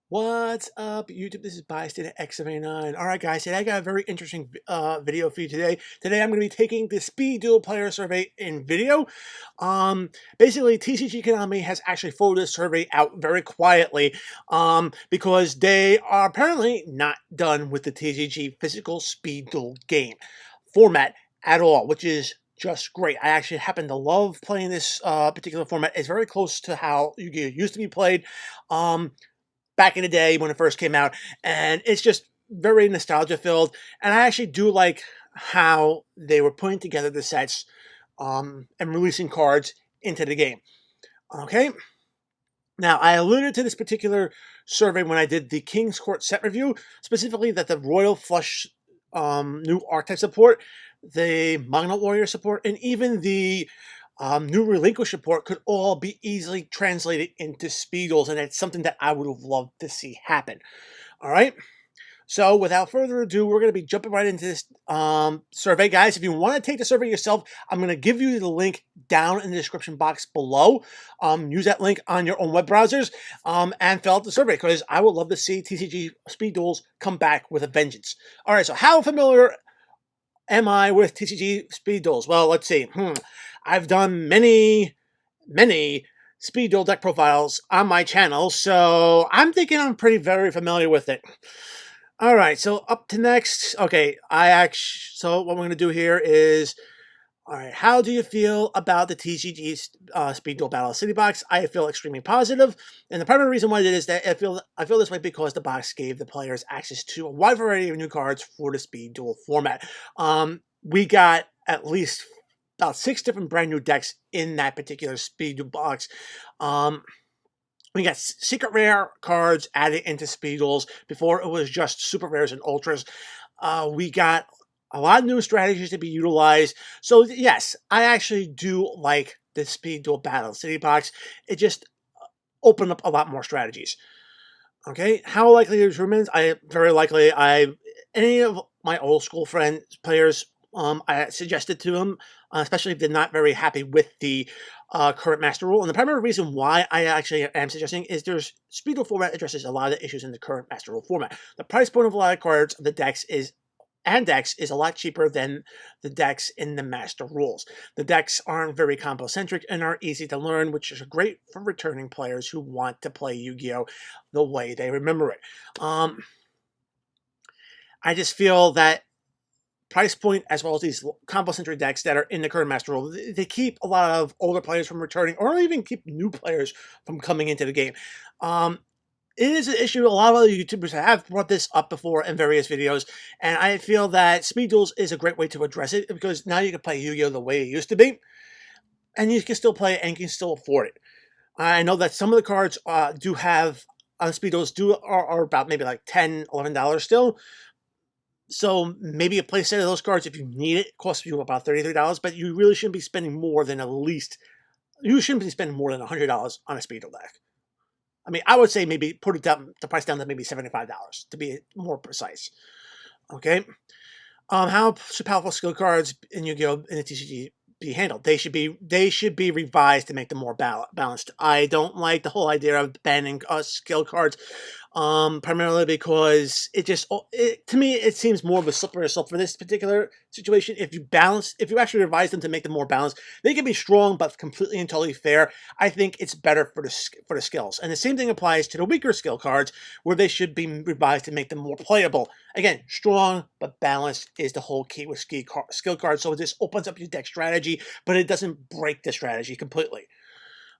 What's up, YouTube? This is X79. All right, guys, today I got a very interesting video for you today. Today I'm going to be taking the Speed Duel Player Survey in video. Basically, TCG Konami has actually folded this survey out very quietly because they are apparently not done with the TCG physical Speed Duel game format at all, which is just great. I actually happen to love playing this particular format. It's very close to how Yu-Gi-Oh! Used to be played. Back in the day when it first came out, and it's just very nostalgia filled. And I actually do like how they were putting together the sets and releasing cards into the game. Okay, now I alluded to this particular survey when I did the King's Court set review, specifically that the Royal Flush new archetype support, the Magna Warrior support, and even the new Relinquish support could all be easily translated into Speedles, and it's something that I would have loved to see happen. All right. So without further ado, we're going to be jumping right into this survey. Guys, if you want to take the survey yourself, I'm going to give you the link down in the description box below. Use that link on your own web browsers and fill out the survey, because I would love to see TCG Speed Duels come back with a vengeance. All right, so how familiar am I with TCG Speed Duels? Well, let's see. I've done many Speed Duel deck profiles on my channel, so I'm thinking I'm very familiar with it. All right, so up to next. Okay, so what we're going to do here is, all right, how do you feel about the TCG Speed Duel Battle City box? I feel extremely positive, and the primary reason why I did is that I feel this way because the box gave the players access to a wide variety of new cards for the Speed Duel format. We got at least about 6 different brand new decks in that particular Speed Duel box. We got secret rare cards added into Speed Duels. Before it was just super rares and ultras. We got a lot of new strategies to be utilized. So yes, I actually do like the Speed Duel Battle City box. It just opened up a lot more strategies. Okay, how likely it remains? Very likely. Any of my old school players, I suggested to them, especially if they're not very happy with the current master rule. And the primary reason why I actually am suggesting is there's Speed Duel format addresses a lot of the issues in the current master rule format. The price point of a lot of cards of the decks is a lot cheaper than the decks in the master rules. The decks aren't very combo centric and are easy to learn, which is great for returning players who want to play Yu-Gi-Oh! The way they remember it. I just feel that price point, as well as these combo-centric decks that are in the current master rule, they keep a lot of older players from returning, or even keep new players from coming into the game. It is an issue. A lot of other YouTubers have brought this up before in various videos, and I feel that Speed Duels is a great way to address it, because now you can play Yu-Gi-Oh! The way it used to be, and you can still play it and you can still afford it. I know that some of the cards do have Speed Duels are about maybe like $10, $11 still. So maybe a playset of those cards, if you need it, costs you about $33, but you really shouldn't be spending more than you shouldn't be spending more than $100 on a Speed Duel deck. I mean, I would say maybe put the price down to maybe $75 to be more precise. Okay. How should powerful skill cards in Yu-Gi-Oh! In the TCG be handled? They should be revised to make them more balanced. I don't like the whole idea of banning skill cards, primarily because to me it seems more of a slippery slope for this particular situation. If you actually revise them to make them more balanced, they can be strong but completely and totally fair. I think it's better for the skills, and the same thing applies to the weaker skill cards, where they should be revised to make them more playable. Again, strong but balanced is the whole key with skill cards. So this opens up your deck strategy, but it doesn't break the strategy completely.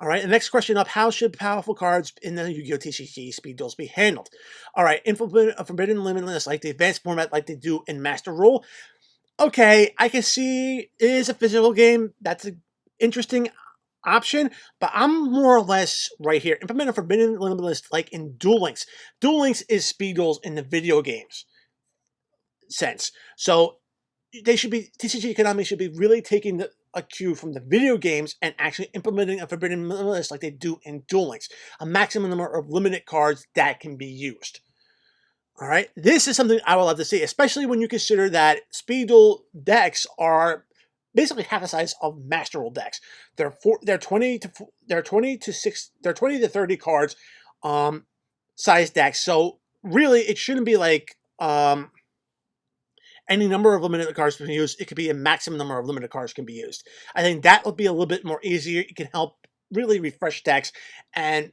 All right, the next question up, how should powerful cards in the Yu-Gi-Oh! TCG Speed Duels be handled? All right, in Forbidden Limitless, like the advanced format, like they do in Master Rule. Okay, I can see it is a physical game. That's an interesting option, but I'm more or less right here. Implement a Forbidden Limitless like in Duel Links. Duel Links is Speed Duels in the video games sense. So TCG Konami should be really taking a cue from the video games and actually implementing a Forbidden List like they do in Duel Links. A maximum number of limited cards that can be used. All right, this is something I would love to see, especially when you consider that Speed Duel decks are basically half the size of Master Rule decks. They're 20 to 30 cards, size decks. So really, it shouldn't be like any number of limited cards can be used. It could be a maximum number of limited cards can be used. I think that will be a little bit more easier. It can help really refresh decks and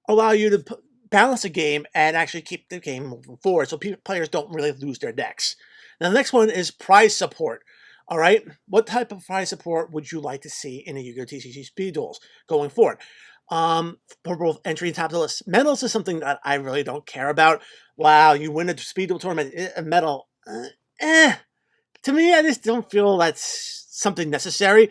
allow you to balance the game and actually keep the game moving forward so players don't really lose their decks. Now, the next one is prize support. All right, what type of prize support would you like to see in the Yu-Gi-Oh! TCG Speed Duels going forward? For both entry and top of the list. Medals is something that I really don't care about. Wow, you win a Speed Duel tournament, a medal. To me, I just don't feel that's something necessary.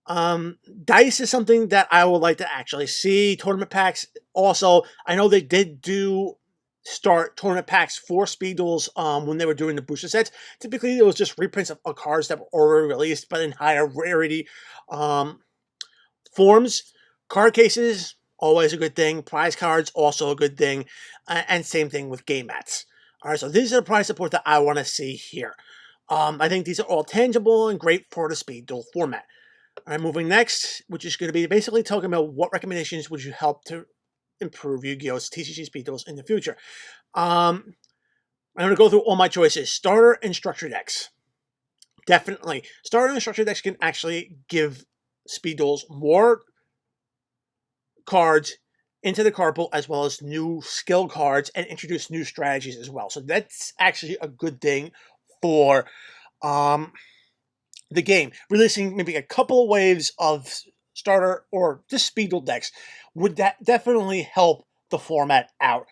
Dice is something that I would like to actually see. Tournament packs also, I know they did start tournament packs for Speed Duels when they were doing the booster sets. Typically, it was just reprints of cards that were already released, but in higher rarity forms. Card cases, always a good thing. Prize cards, also a good thing. And same thing with game mats. All right, so these are the prize support that I want to see here. I think these are all tangible and great for the Speed Duel format. All right, moving next, which is going to be basically talking about what recommendations would you help to improve Yu-Gi-Oh's TCG Speed Duels in the future. I'm going to go through all my choices. Starter and structure decks. Definitely. Starter and structure decks can actually give Speed Duels more cards into the card pool, as well as new skill cards, and introduce new strategies as well. So that's actually a good thing for the game. Releasing maybe a couple of waves of starter or just Speed Duel decks would that definitely help the format out.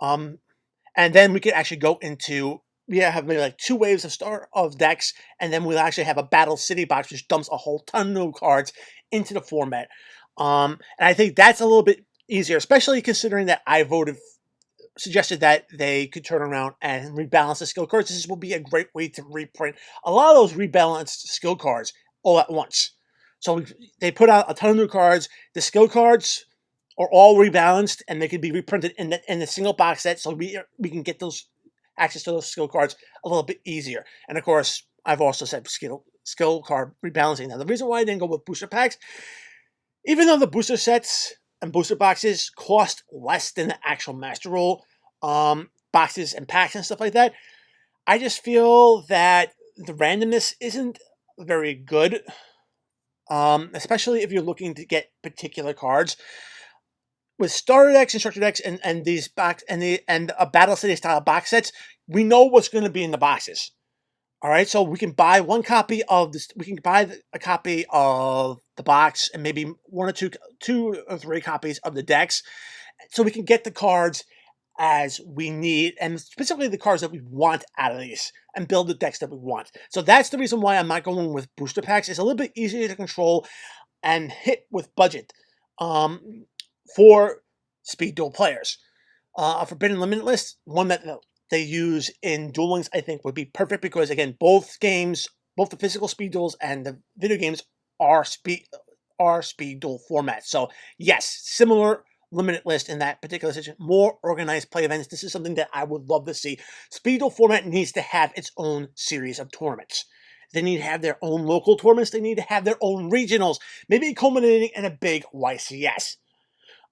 And then we could actually go into, we have maybe like 2 waves of decks, and then we'll actually have a Battle City box which dumps a whole ton of new cards into the format. And I think that's a little bit easier, especially considering that I suggested that they could turn around and rebalance the skill cards. This will be a great way to reprint a lot of those rebalanced skill cards all at once. So they put out a ton of new cards. The skill cards are all rebalanced, and they can be reprinted in the single box set, so we can get those access to those skill cards a little bit easier. And of course, I've also said skill card rebalancing. Now, the reason why I didn't go with booster packs, even though the booster sets and booster boxes cost less than the actual Master Roll boxes and packs and stuff like that, I just feel that the randomness isn't very good, especially if you're looking to get particular cards. With starter decks and structure decks and these box and a Battle City style box sets, we know what's going to be in the boxes. All right, so we can buy one copy of this. We can buy a copy of the box and maybe 1 or 2 or 3 copies of the decks, so we can get the cards as we need, and specifically the cards that we want out of these, and build the decks that we want. So that's the reason why I'm not going with booster packs. It's a little bit easier to control and hit with budget for Speed Duel players. A Forbidden Limitless, one that they use in Duel Links, I think would be perfect because, again, both games, both the physical Speed Duels and the video games are Speed Duel formats. So yes, similar limited list in that particular situation. More organized play events. This is something that I would love to see. Speed Duel format needs to have its own series of tournaments. They need to have their own local tournaments. They need to have their own regionals, maybe culminating in a big YCS.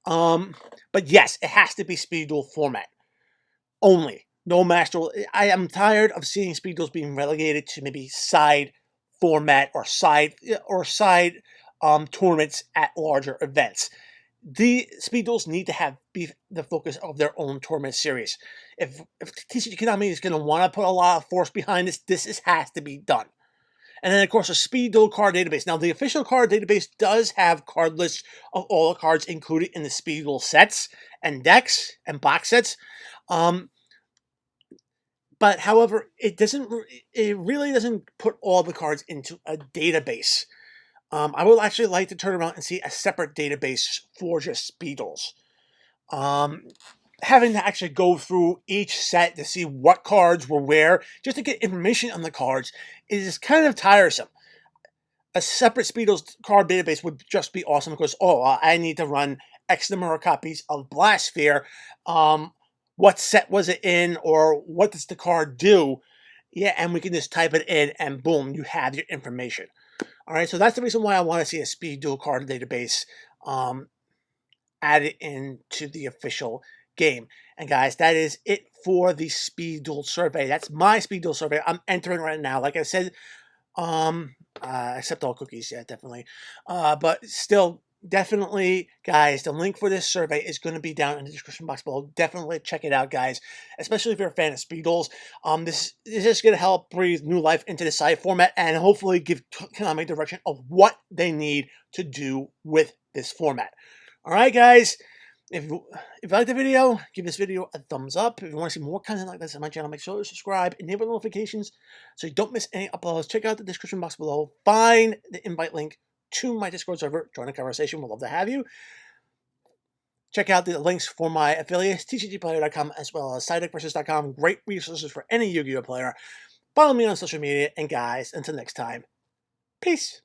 But yes, it has to be Speed Duel format only. No Master. I am tired of seeing Speed Duels being relegated to maybe side format or side tournaments at larger events. The Speed Duels need to be the focus of their own tournament series. If TCG Konami is going to want to put a lot of force behind this has to be done. And then, of course, a Speed Duel card database. Now, the official card database does have card lists of all the cards included in the Speed Duel sets and decks and box sets. But, however, it really doesn't put all the cards into a database. I would actually like to turn around and see a separate database for just Speed Duels. Having to actually go through each set to see what cards were where, just to get information on the cards, is kind of tiresome. A separate Speed Duels card database would just be awesome because, I need to run X number of copies of Blastsphere. What set was it in, or what does the card do? Yeah, and we can just type it in, and boom, you have your information. All right, so that's the reason why I want to see a Speed Duel card database added into the official game. And guys, that is it for the Speed Duel survey. That's my Speed Duel survey. I'm entering right now. Like I said, accept all cookies, yeah, definitely. But still, definitely, guys, the link for this survey is going to be down in the description box below. Definitely check it out, guys, especially if you're a fan of Speed Duels. This is just going to help breathe new life into the side format and hopefully give Konami direction of what they need to do with this format. All right, guys. If you like the video, give this video a thumbs up. If you want to see more content like this on my channel, make sure to subscribe, enable notifications so you don't miss any uploads. Check out the description box below. Find the invite link to my Discord server. Join the conversation. We'd love to have you. Check out the links for my affiliates, tcgplayer.com as well as sidedeckversus.com. Great resources for any Yu-Gi-Oh player. Follow me on social media. And guys, until next time, peace.